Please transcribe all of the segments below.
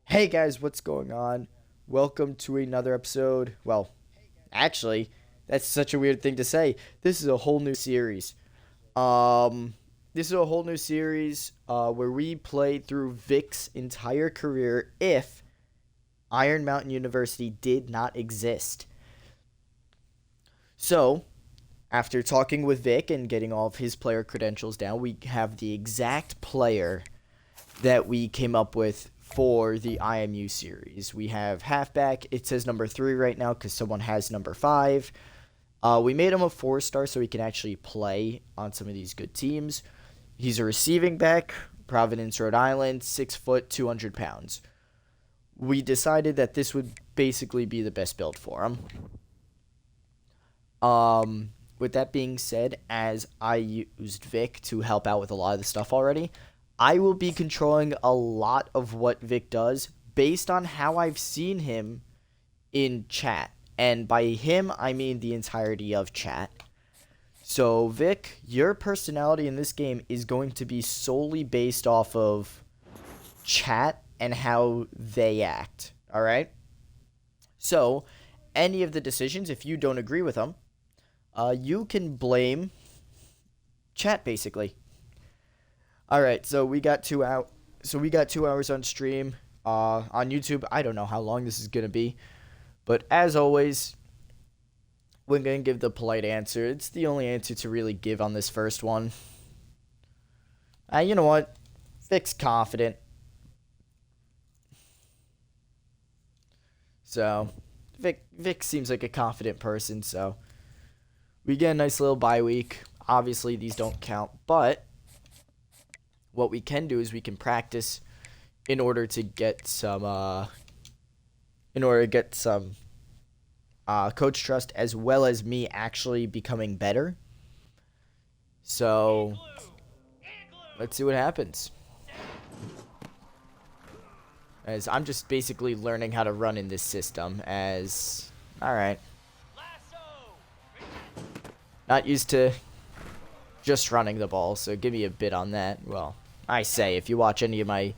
Hey guys, what's going on? Welcome to another episode. Well, actually, that's such a weird thing to say. This is a whole new series. Um, this is a whole new series where we play through Vic's entire career if Iron Mountain University did not exist. So, after talking with Vic and getting all of his player credentials down, we have the exact player that we came up with for the IMU series. We have halfback. It says number 3 right now because someone has number 5. We made him a 4-star so he can actually play on some of these good teams. He's a receiving back, Providence, Rhode Island, 6 foot, 200 pounds. We decided that this would basically be the best build for him. With that being said, as I used Vic to help out with a lot of the stuff already, I will be controlling a lot of what Vic does based on how I've seen him in chat. And by him, I mean the entirety of chat. So, Vic, your personality in this game is going to be solely based off of chat and how they act. Alright? So, any of the decisions, if you don't agree with them, you can blame chat basically. All right, so we got 2 out. So we got 2 hours on stream. On YouTube, I don't know how long this is gonna be, but as always, we're gonna give the polite answer. It's the only answer to really give on this first one. You know what? Vic's confident. So, Vic seems like a confident person. So we get a nice little bye week. Obviously, these don't count, but what we can do is we can practice in order to get some coach trust, as well as me actually becoming better. So let's see what happens, as I'm just basically learning how to run in this system. As all right, not used to just running the ball, so give me a bit on that. Well, I say, if you watch any of my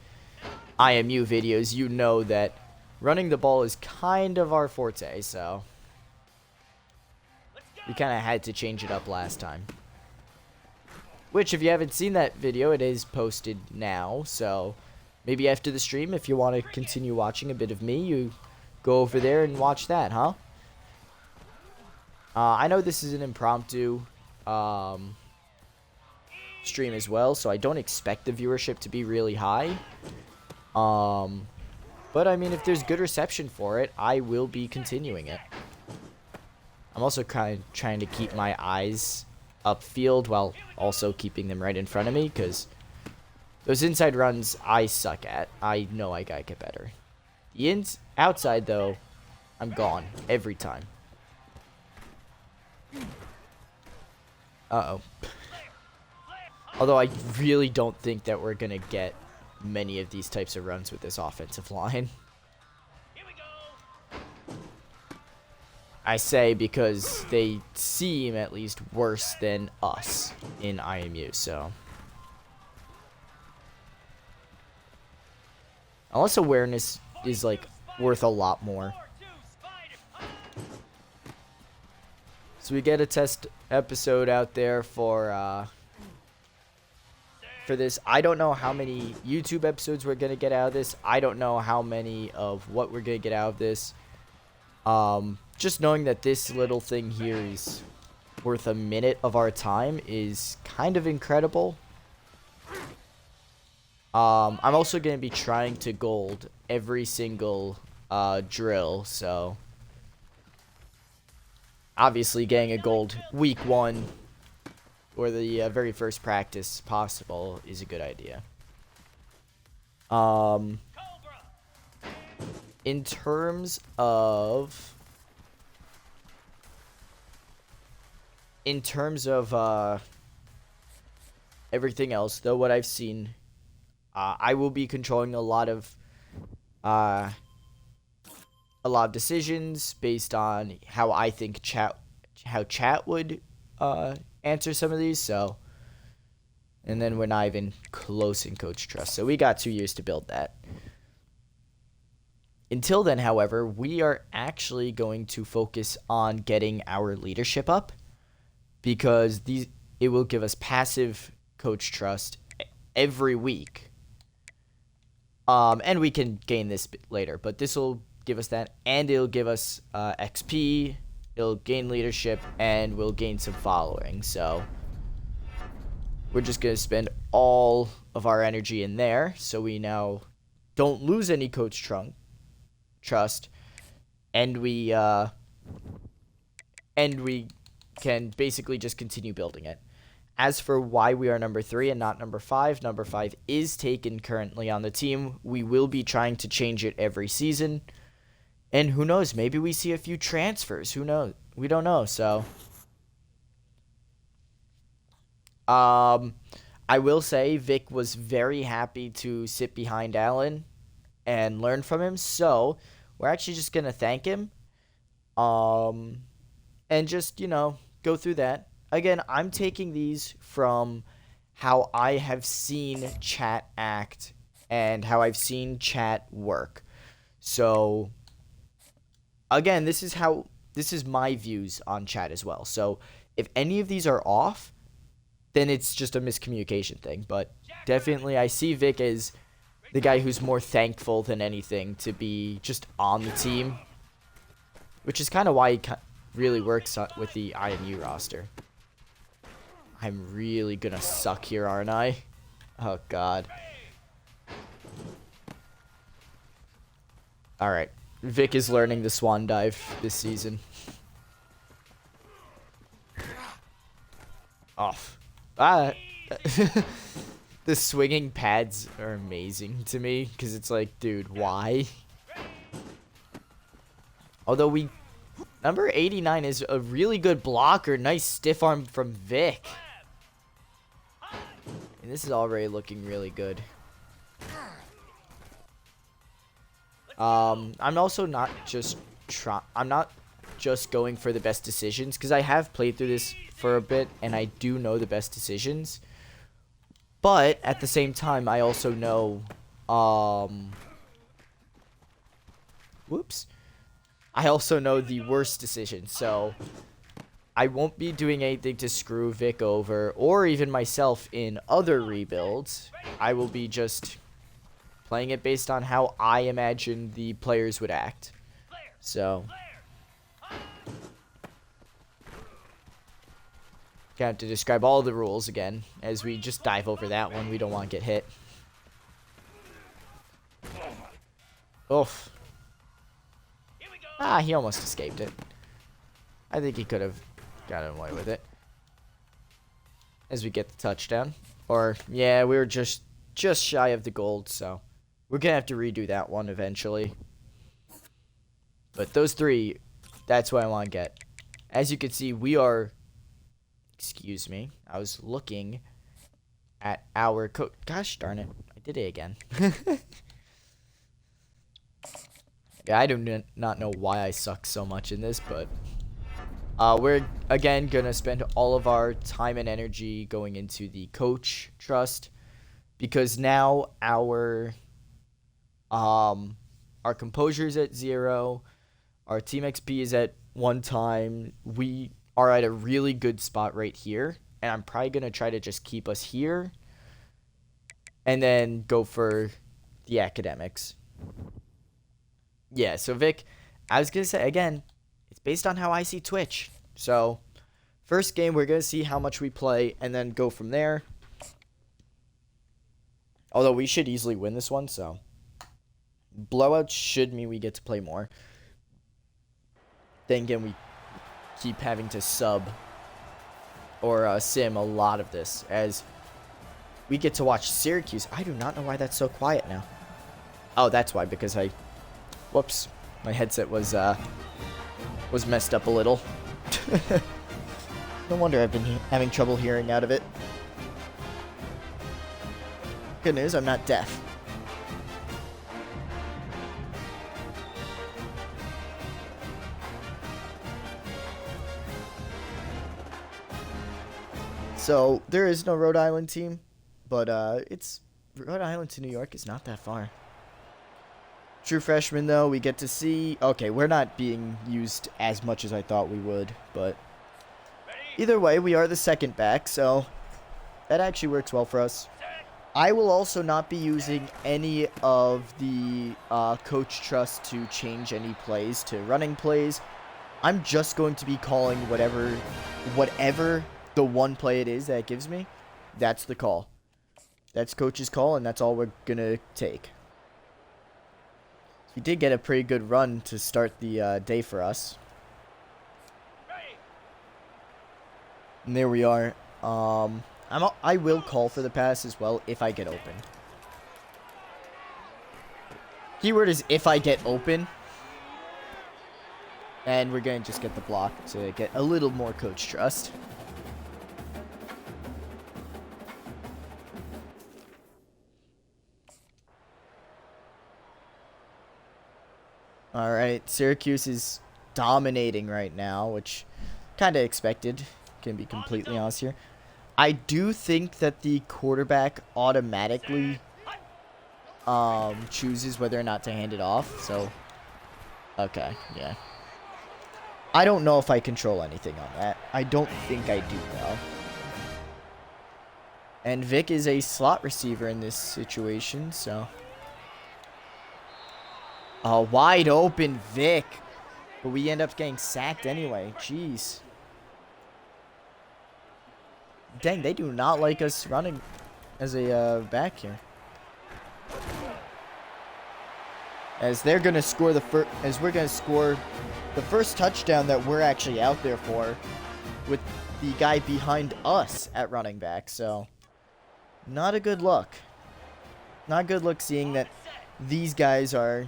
IMU videos, you know that running the ball is kind of our forte, so we kind of had to change it up last time. Which, if you haven't seen that video, it is posted now, so maybe after the stream, if you want to continue watching a bit of me, you go over there and watch that, huh? I know this is an impromptu stream as well, so I don't expect the viewership to be really high. But I mean, if there's good reception for it, I will be continuing it. I'm also kind of trying to keep my eyes upfield while also keeping them right in front of me, because those inside runs I suck at. I know I gotta get better. The outside, though, I'm gone every time. Uh-oh. Although I really don't think that we're going to get many of these types of runs with this offensive line. I say because they seem at least worse than us in IMU, so. Unless awareness is, like, worth a lot more. So we get a test episode out there for this. I don't know how many YouTube episodes we're going to get out of this. I don't know how many of what we're going to get out of this. Just knowing that this little thing here is worth a minute of our time is kind of incredible. I'm also going to be trying to gold every single drill, so obviously getting a gold week 1 or the very first practice possible is a good idea. In terms of everything else, though, what I've seen, I will be controlling a lot of decisions based on how I think chat would answer some of these. So, and then we're not even close in coach trust, so we got 2 years to build that. Until then, however, we are actually going to focus on getting our leadership up because it will give us passive coach trust every week. And we can gain this later, but this will give us that, and it'll give us XP, it'll gain leadership, and we'll gain some following. So we're just going to spend all of our energy in there so we now don't lose any coach trust, and we can basically just continue building it. As for why we are number 3 and not number 5 is taken currently on the team. We will be trying to change it every season. And who knows, maybe we see a few transfers. Who knows? We don't know. So I will say Vic was very happy to sit behind Alan and learn from him. So we're actually just going to thank him. And just, go through that. Again, I'm taking these from how I have seen chat act and how I've seen chat work. So, again, this is my views on chat as well. So, if any of these are off, then it's just a miscommunication thing. But definitely, I see Vic as the guy who's more thankful than anything to be just on the team, which is kind of why he really works with the IMU roster. I'm really gonna suck here, aren't I? Oh, God. Alright. Vic is learning the swan dive this season. Off. Ah. The swinging pads are amazing to me, because it's like, dude, why? Although number 89 is a really good blocker. Nice stiff arm from Vic. And this is already looking really good. I'm also not just I'm not just going for the best decisions, because I have played through this for a bit and I do know the best decisions. But at the same time, I also know I also know the worst decisions. So I won't be doing anything to screw Vic over or even myself in other rebuilds. I will be just playing it based on how I imagine the players would act. So gonna have to describe all the rules again as we just dive over that one. We don't want to get hit. Oof. Ah, he almost escaped it. I think he could have gotten away with it. As we get the touchdown. Or, yeah, we were just shy of the gold, so we're going to have to redo that one eventually. But those three, that's what I want to get. As you can see, we are... Excuse me. I was looking at our coach. Gosh darn it. I did it again. Yeah, I do not know why I suck so much in this, but we're, again, going to spend all of our time and energy going into the coach trust, because now our composure is at 0, our team XP is at 1 time, we are at a really good spot right here, and I'm probably going to try to just keep us here, and then go for the academics. Yeah, so Vic, I was going to say, again, it's based on how I see Twitch. So, first game, we're going to see how much we play, and then go from there. Although, we should easily win this one, so. Blowout should mean we get to play more. Then again, we keep having to sub or sim a lot of this, as we get to watch Syracuse. I do not know why that's so quiet now. Oh, that's why, because whoops, my headset was messed up a little. No wonder I've been having trouble hearing out of it. Good news, I'm not deaf. So, there is no Rhode Island team, but Rhode Island to New York is not that far. True freshman, though, we get to see... Okay, we're not being used as much as I thought we would, but... Either way, we are the second back, so... That actually works well for us. I will also not be using any of the coach trust to change any plays to running plays. I'm just going to be calling whatever the one play it is that it gives me. That's the call. That's coach's call, and that's all we're going to take. We did get a pretty good run to start the day for us. And there we are. I will call for the pass as well if I get open. Keyword is if I get open. And we're going to just get the block to get a little more coach trust. Alright, Syracuse is dominating right now, which kind of expected. Can be completely honest here. I do think that the quarterback automatically chooses whether or not to hand it off. So, okay, yeah. I don't know if I control anything on that. I don't think I do, though. And Vic is a slot receiver in this situation, so... A wide open Vic. But we end up getting sacked anyway. Jeez. Dang, they do not like us running as a back here. As they're gonna score we're gonna score the first touchdown that we're actually out there for, with the guy behind us at running back. So, not a good look. Not a good look seeing that these guys are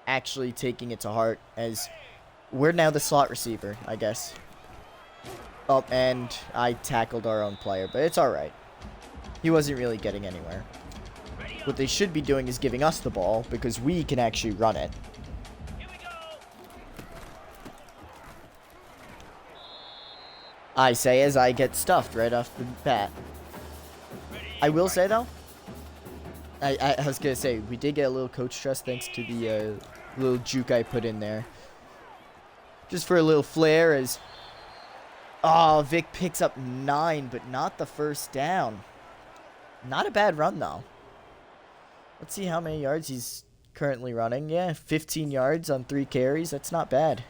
actually taking it to heart, as we're now the slot receiver, I guess. Oh, and I tackled our own player, but it's alright. He wasn't really getting anywhere. What they should be doing is giving us the ball, because we can actually run it. I say as I get stuffed right off the bat. I will say, though, I was going to say, we did get a little coach trust thanks to the little juke I put in there. Just for a little flair as... Oh, Vic picks up 9, but not the first down. Not a bad run, though. Let's see how many yards he's currently running. Yeah, 15 yards on 3 carries. That's not bad.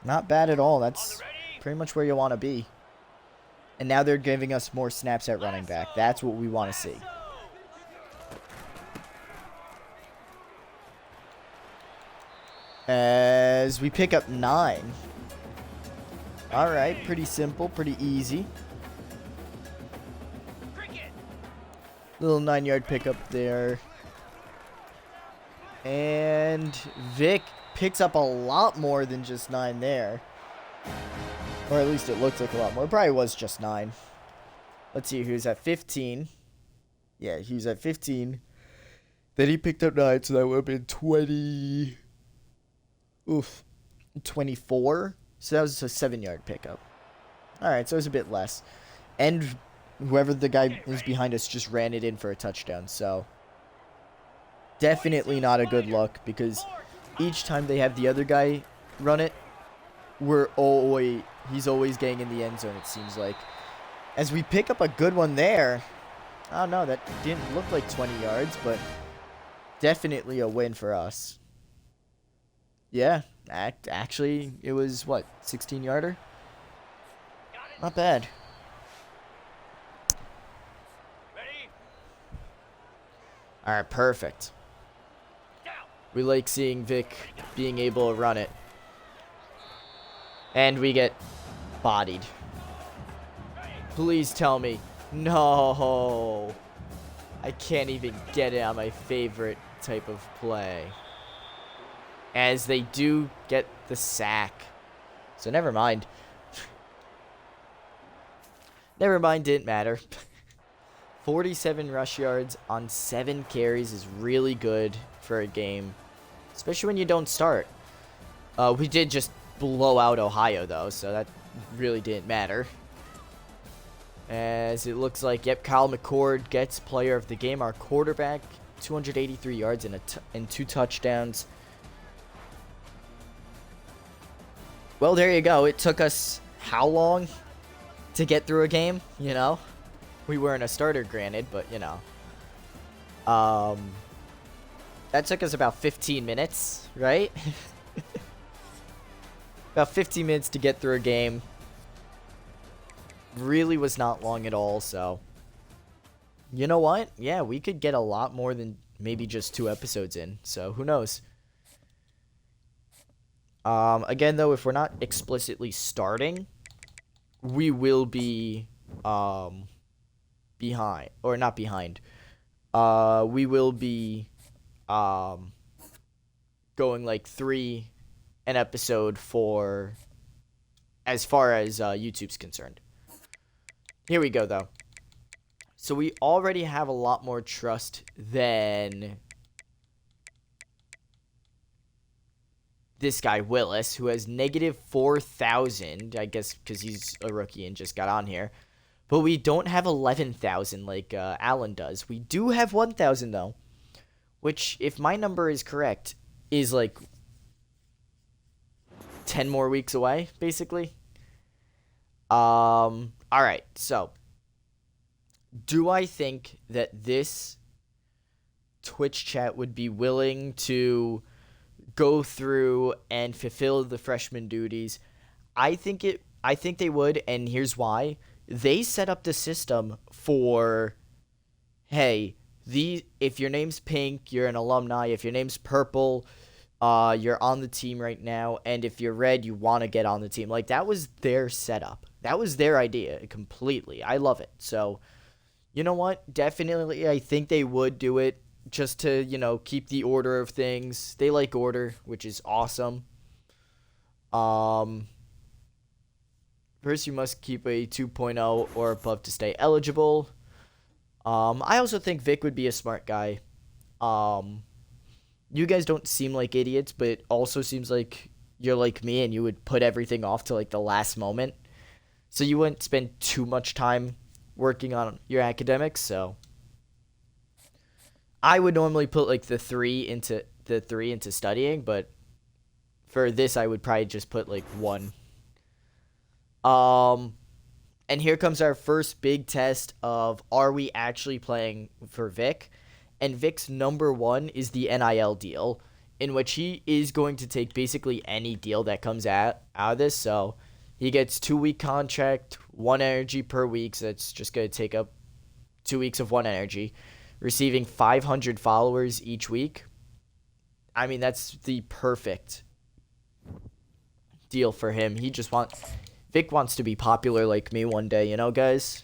Not bad at all. That's pretty much where you want to be. And now they're giving us more snaps at running back. That's what we want to see. As we pick up 9. Alright, pretty simple, pretty easy. Little 9-yard pickup there. And Vic picks up a lot more than just 9 there. Or at least it looked like a lot more. It probably was just 9. Let's see, he was at 15. Yeah, he was at 15. Then he picked up 9, so that would have been 20... Oof. 24? So that was a 7-yard pickup. Alright, so it was a bit less. And whoever the guy is behind us just ran it in for a touchdown. So, definitely not a good look, because each time they have the other guy run it, he's always getting in the end zone, it seems like. As we pick up a good one there. Oh no, that didn't look like 20 yards, but definitely a win for us. Yeah, actually, it was, what, 16-yarder? Not bad. Alright, perfect. We like seeing Vic being able to run it. And we get bodied. Please tell me. No. I can't even get it on my favorite type of play. As they do get the sack. So never mind. Never mind, didn't matter. 47 rush yards on 7 carries is really good for a game. Especially when you don't start. We did just blow out Ohio, though, so that really didn't matter. As it looks like, yep, Kyle McCord gets player of the game. Our quarterback 283 yards and 2 touchdowns. Well, there you go. It took us how long to get through a game, you know? We weren't a starter, granted, but, you know. That took us about 15 minutes, right? About 15 minutes to get through a game. Really was not long at all, so. You know what? Yeah, we could get a lot more than maybe just 2 episodes in, so who knows? Again, though, if we're not explicitly starting, we will be, behind. Or not behind. We will be, going like 3 an episode for, as far as, YouTube's concerned. Here we go, though. So we already have a lot more trust than this guy, Willis, who has negative 4,000, I guess because he's a rookie and just got on here. But we don't have 11,000 like Allen does. We do have 1,000, though, which, if my number is correct, is like 10 more weeks away, basically. All right, so do I think that this Twitch chat would be willing to go through and fulfill the freshman duties? I think they would, and here's why. They set up the system for, hey, if your name's pink, you're an alumni. If your name's purple, you're on the team right now, and if you're red, you want to get on the team. Like, that was their setup. That was their idea completely. I love it. So, you know what? Definitely, I think they would do it just to, you know, keep the order of things. They like order, which is awesome. First, you must keep a 2.0 or above to stay eligible. I also think Vic would be a smart guy. You guys don't seem like idiots, but it also seems like you're like me and you would put everything off to like the last moment. So you wouldn't spend too much time working on your academics, so I would normally put like the 3 into studying, but for this I would probably just put like 1. And here comes our first big test of, are we actually playing for Vic? And Vic's number 1 is the NIL deal, in which he is going to take basically any deal that comes out of this. So he gets 2-week contract, 1 energy per week. So that's just going to take up 2 weeks of 1 energy, receiving 500 followers each week. I mean, that's the perfect deal for him. Vic wants to be popular like me one day, you know, guys.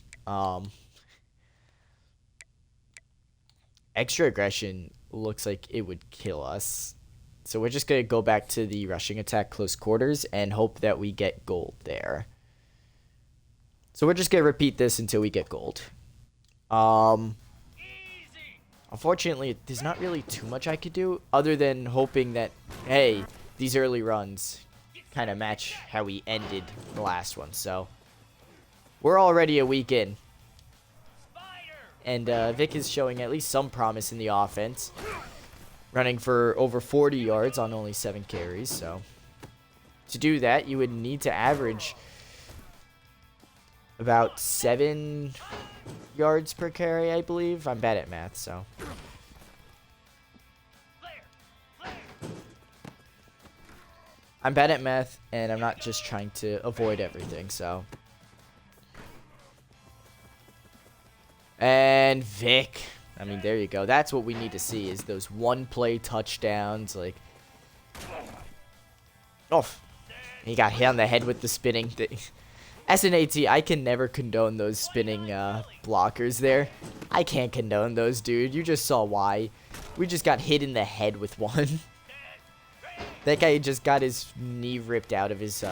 Extra aggression looks like it would kill us. So we're just going to go back to the rushing attack close quarters and hope that we get gold there. So we're just going to repeat this until we get gold. Unfortunately, there's not really too much I could do other than hoping that, hey, these early runs kind of match how we ended the last one. So we're already a week in. And Vic is showing at least some promise in the offense. Running for over 40 yards on only 7 carries. So to do that, you would need to average about 7 yards per carry, I believe. I'm bad at math, so. I'm bad at math, and I'm not just trying to avoid everything, so. And Vic. I mean, there you go. That's what we need to see, is those one-play touchdowns. Like, oh, he got hit on the head with the spinning thing. As an AT, I can never condone those spinning blockers there. I can't condone those, dude. You just saw why. We just got hit in the head with one. That guy just got his knee ripped out of his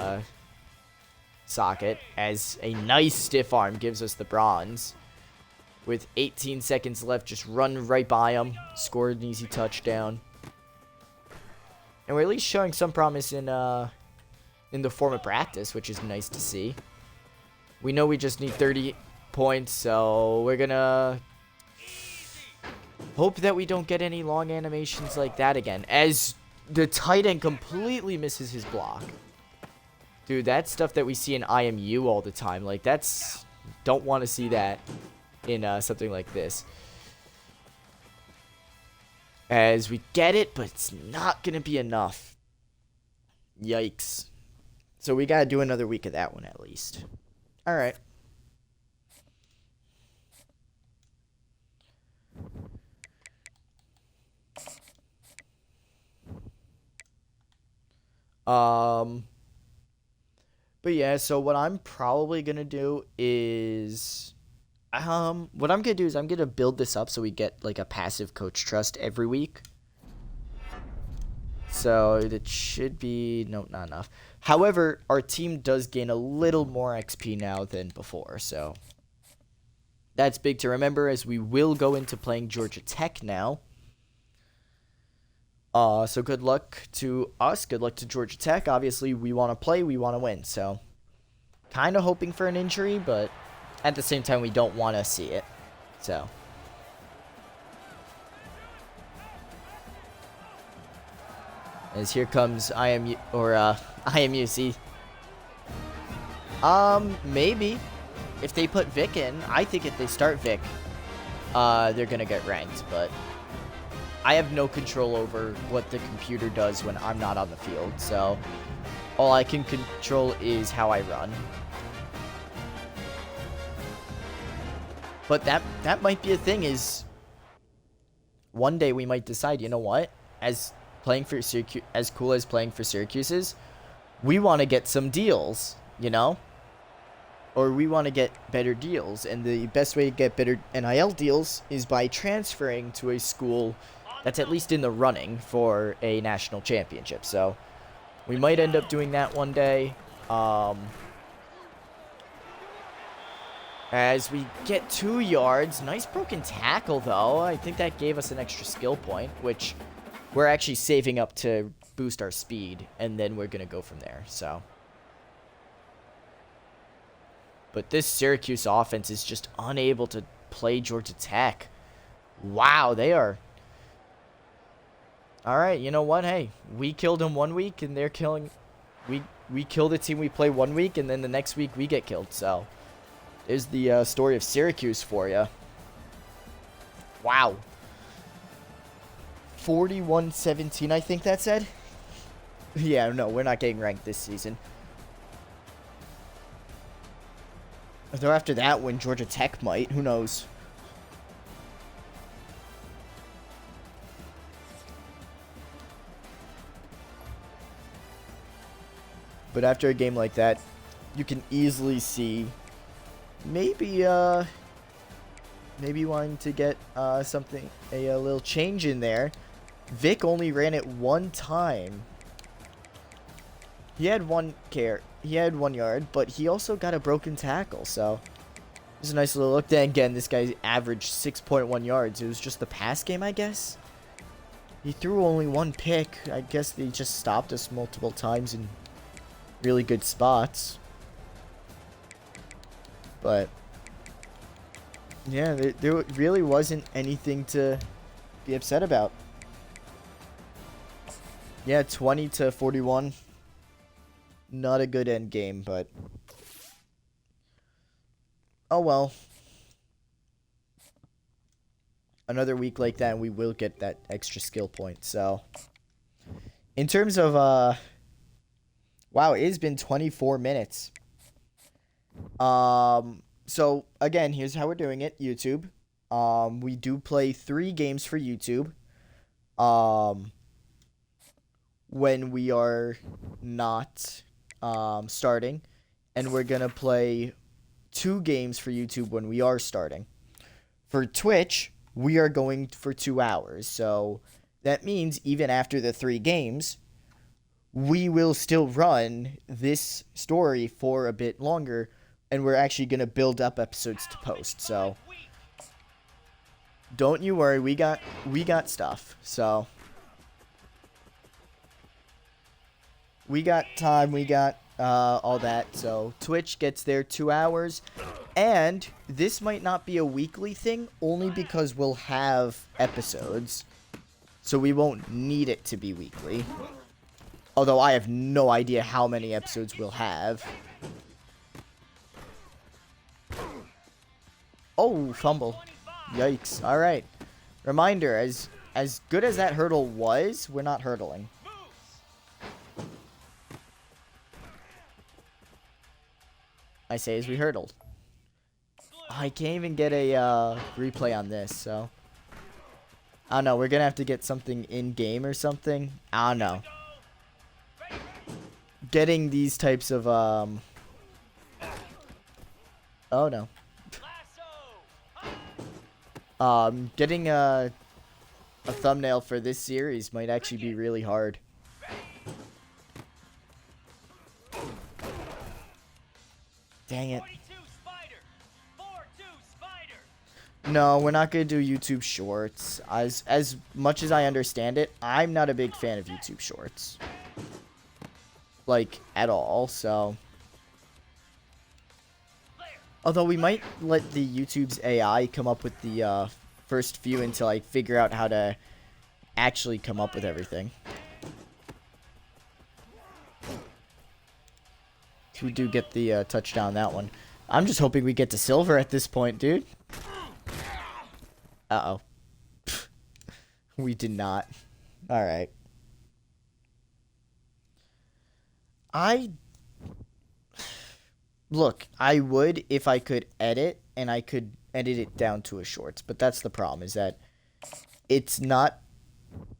socket as a nice stiff arm gives us the bronze. With 18 seconds left, just run right by him. Scored an easy touchdown. And we're at least showing some promise in the form of practice, which is nice to see. We know we just need 30 points, so we're gonna Hope that we don't get any long animations like that again, as the tight end completely misses his block. Dude, that's stuff that we see in IMU all the time. Like, that's... Don't want to see that in something like this. As we get it, but it's not going to be enough. Yikes. So we got to do another week of that one at least. Alright. But yeah, so what I'm probably gonna do is, what I'm gonna do is I'm gonna build this up so we get like a passive coach trust every week. So it should be, no, not enough. However, our team does gain a little more XP now than before, so that's big to remember as we will go into playing Georgia Tech now. So good luck to us. Good luck to Georgia Tech. Obviously, we want to play. We want to win. So kind of hoping for an injury, but at the same time, we don't want to see it. So as here comes IMU or IMUC. Maybe if they put Vic in, I think if they start Vic, they're gonna get ranked, but I have no control over what the computer does when I'm not on the field, so all I can control is how I run. But that might be a thing, is one day we might decide, you know what, as playing for Syracuse, as cool as playing for Syracuse is, we want to get some deals, you know? Or we want to get better deals, and the best way to get better NIL deals is by transferring to a school that's at least in the running for a national championship. So we might end up doing that one day. As we get 2 yards. Nice broken tackle, though. I think that gave us an extra skill point, which we're actually saving up to boost our speed, and then we're going to go from there. So, but this Syracuse offense is just unable to play Georgia Tech. Wow, they are... All right, you know what? Hey, we killed them 1 week, and they're killing... We kill the team we play 1 week, and then the next week we get killed. So, there's the story of Syracuse for you. Wow. 41-17, I think that said. Yeah, no, we're not getting ranked this season. Though after that one, Georgia Tech might. Who knows? But after a game like that, you can easily see maybe wanting to get something, a little change in there. Vic only ran it one time. He had 1 yard, but he also got a broken tackle, so it was a nice little look. Then again, this guy averaged 6.1 yards. It was just the pass game, I guess. He threw only 1 pick. I guess they just stopped us multiple times in really good spots. But yeah, there really wasn't anything to be upset about. Yeah, 20-41. Not a good end game, but oh well. Another week like that, and we will get that extra skill point. So, in terms of wow, it has been 24 minutes. So again, here's how we're doing it. YouTube. We do play 3 games for YouTube. When we are not starting, and we're gonna play 2 games for YouTube when we are starting. For Twitch, we are going for 2 hours, so that means even after the 3 games, we will still run this story for a bit longer, and we're actually gonna build up episodes to post. So don't you worry, we got stuff. So we got time, we got all that. So Twitch gets their 2 hours. And this might not be a weekly thing, only because we'll have episodes. So we won't need it to be weekly. Although I have no idea how many episodes we'll have. Oh, fumble. Yikes. Alright. Reminder, as good as that hurdle was, we're not hurdling. I say as we hurdled. I can't even get a replay on this, so. I don't know, we're gonna have to get something in-game or something. I don't know. Getting these types of, oh no. Getting a thumbnail for this series might actually be really hard. Dang it. No, we're not going to do YouTube Shorts. As much as I understand it, I'm not a big fan of YouTube Shorts. Like, at all, so. Although we might let the YouTube's AI come up with the first few until I figure out how to actually come up with everything. So we do get the touchdown that one. I'm just hoping we get to silver at this point, dude. Uh-oh. We did not. Alright. Look, I would if I could edit, and I could edit it down to a shorts. But that's the problem, is that it's not...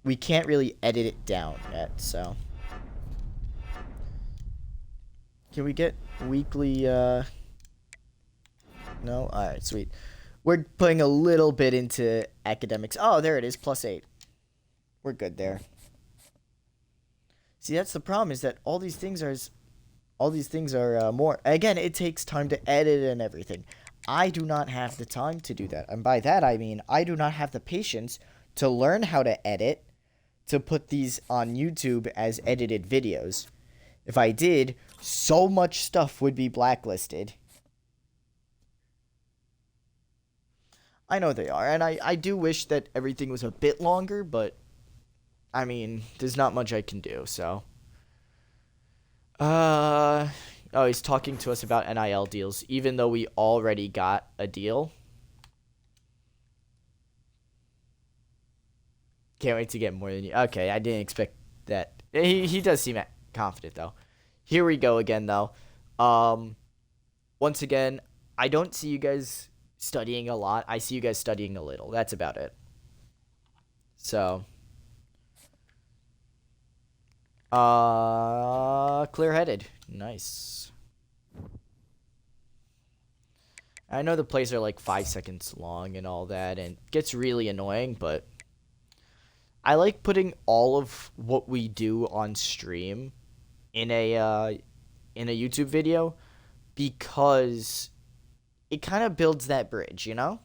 We can't really edit it down yet, so... Can we get weekly, No? Alright, sweet. We're putting a little bit into academics. Oh, there it is, +8. We're good there. See, that's the problem, is that all these things are more... Again, it takes time to edit and everything. I do not have the time to do that. And by that, I mean, I do not have the patience to learn how to edit, to put these on YouTube as edited videos. If I did, so much stuff would be blacklisted. I know they are, and I do wish that everything was a bit longer, but, I mean, there's not much I can do, so. Oh, he's talking to us about NIL deals, even though we already got a deal. Can't wait to get more than you. Okay, I didn't expect that. He does seem confident, though. Here we go again, though. Once again, I don't see you guys studying a lot. I see you guys studying a little. That's about it. So. Clear-headed. Nice. I know the plays are like 5 seconds long and all that, and it gets really annoying, but I like putting all of what we do on stream in a YouTube video, because it kind of builds that bridge, you know?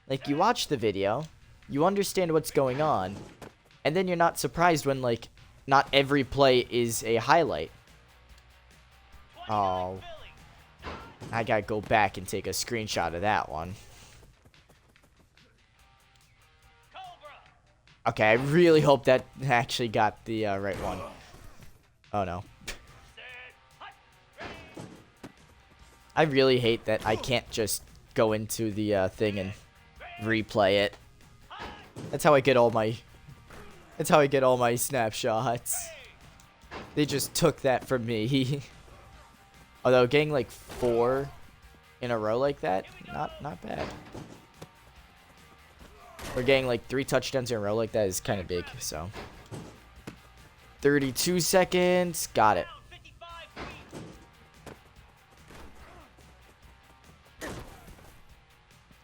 Like, you watch the video, you understand what's going on, and then you're not surprised when, like, not every play is a highlight. Oh. I gotta go back and take a screenshot of that one. Okay, I really hope that actually got the right one. Oh, no. I really hate that I can't just go into the thing and replay it. That's how I get all my snapshots. They just took that from me. Although getting like 4 in a row like that, not bad. Or getting like 3 touchdowns in a row like that is kind of big, so. 32 seconds, got it.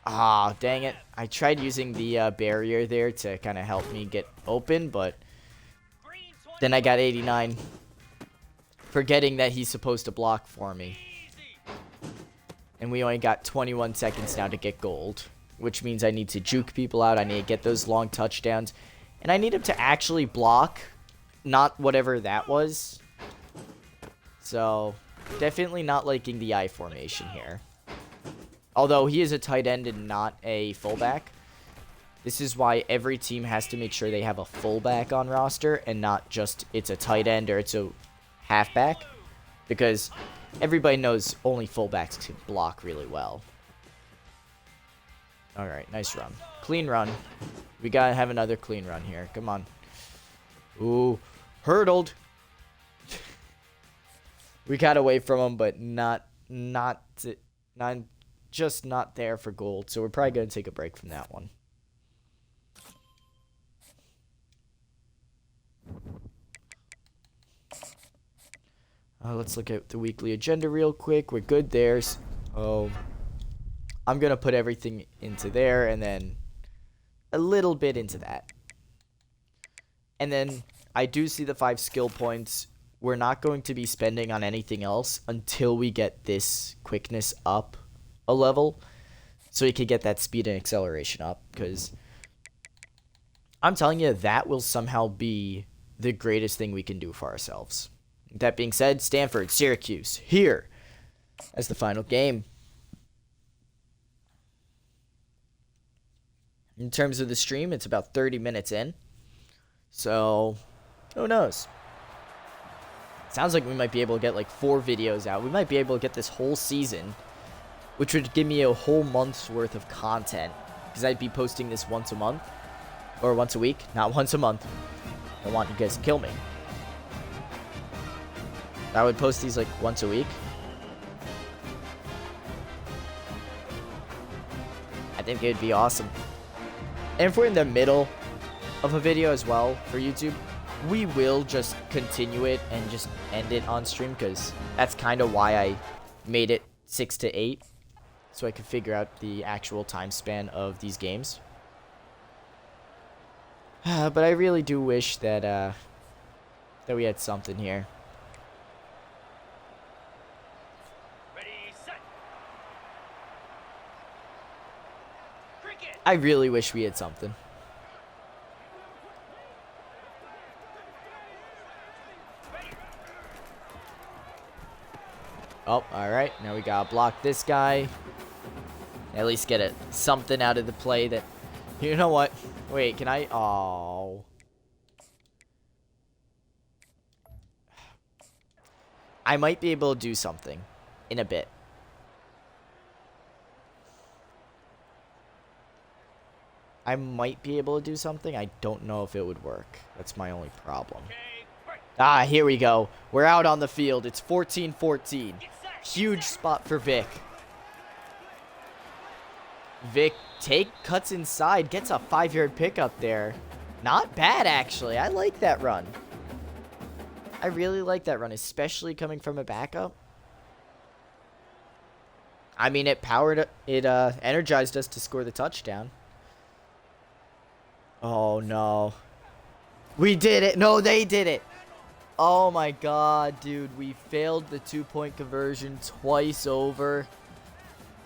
Ah, dang it. I tried using the barrier there to kind of help me get open, but then I got 89. Forgetting that he's supposed to block for me. And we only got 21 seconds now to get gold, which means I need to juke people out. I need to get those long touchdowns. And I need him to actually block, not whatever that was. So, definitely not liking the I formation here. Although he is a tight end and not a fullback. This is why every team has to make sure they have a fullback on roster and not just it's a tight end or it's a halfback. Because everybody knows only fullbacks can block really well. Alright, nice run. Clean run. We gotta have another clean run here. Come on. Ooh, hurdled. We got away from him, but just not there for gold. So we're probably gonna take a break from that one. Let's look at the weekly agenda real quick. We're good there. Oh, I'm going to put everything into there and then a little bit into that. And then I do see the 5 skill points. We're not going to be spending on anything else until we get this quickness up a level. So we can get that speed and acceleration up. Because I'm telling you, that will somehow be the greatest thing we can do for ourselves. That being said, Stanford, Syracuse, here as the final game. In terms of the stream, it's about 30 minutes in. So, who knows? Sounds like we might be able to get like 4 videos out. We might be able to get this whole season, which would give me a whole month's worth of content. Because I'd be posting this once a month. Or once a week. Not once a month. I don't want you guys to kill me. I would post these like once a week. I think it'd be awesome. And if we're in the middle of a video as well for YouTube, we will just continue it and just end it on stream because that's kind of why I made it 6 to 8 so I could figure out the actual time span of these games. But I really do wish that that we had something here. I really wish we had something. Oh, alright. Now we gotta block this guy. At least get something out of the play that... You know what? Wait, can I... Oh. I might be able to do something in a bit. I might be able to do something. I don't know if it would work. That's my only problem. Ah, here we go. We're out on the field. It's 14-14. Huge spot for Vic. Vic cuts inside, gets a 5-yard pickup there. Not bad, actually. I like that run. I really like that run, especially coming from a backup. I mean, it energized us to score the touchdown. Oh, no. We did it. No, they did it. Oh, my God, dude. We failed the 2-point conversion twice over.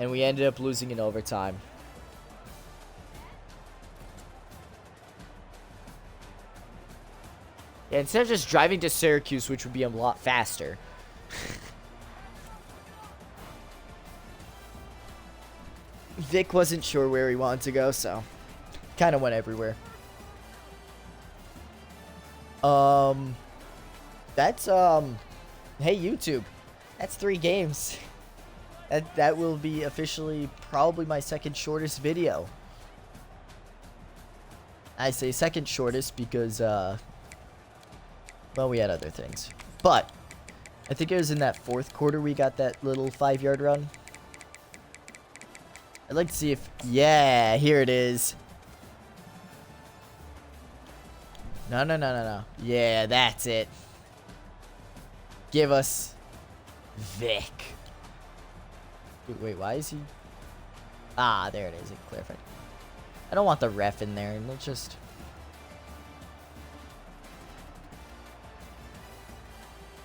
And we ended up losing in overtime. Yeah, instead of just driving to Syracuse, which would be a lot faster. Vic wasn't sure where he wanted to go, so kind of went everywhere. That's hey YouTube, that's 3 games. That will be officially probably my second shortest video. I say second shortest because well, we had other things, but I think it was in that 4th quarter we got that little 5-yard run. I'd like to see if... Yeah, here it is. No. Yeah, that's it. Give us Vic. Wait, why is he... Ah, there it is. It clarified. I don't want the ref in there. Let's just...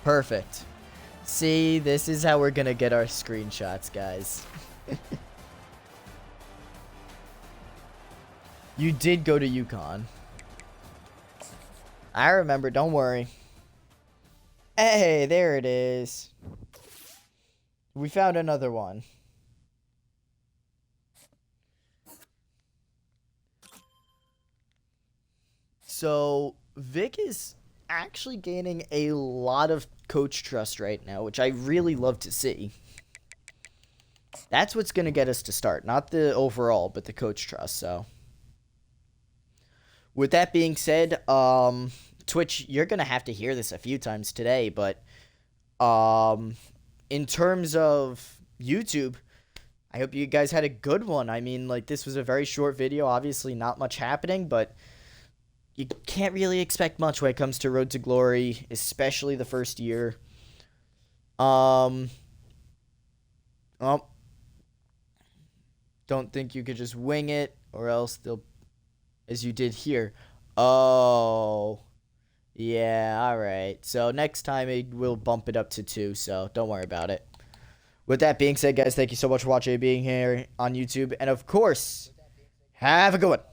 Perfect. See, this is how we're gonna get our screenshots, guys. You did go to UConn. I remember, don't worry. Hey, there it is. We found another one. So, Vic is actually gaining a lot of coach trust right now, which I really love to see. That's what's going to get us to start, not the overall, but the coach trust. So, with that being said, Twitch, you're going to have to hear this a few times today, but um, in terms of YouTube, I hope you guys had a good one. I mean, like, this was a very short video, obviously not much happening, but you can't really expect much when it comes to Road to Glory, especially the first year. Um, well, don't think you could just wing it, or else they'll, as you did here. Oh, yeah, all right. So next time it will bump it up to 2, so don't worry about it. With that being said, guys, thank you so much for watching and being here on YouTube. And of course, have a good one.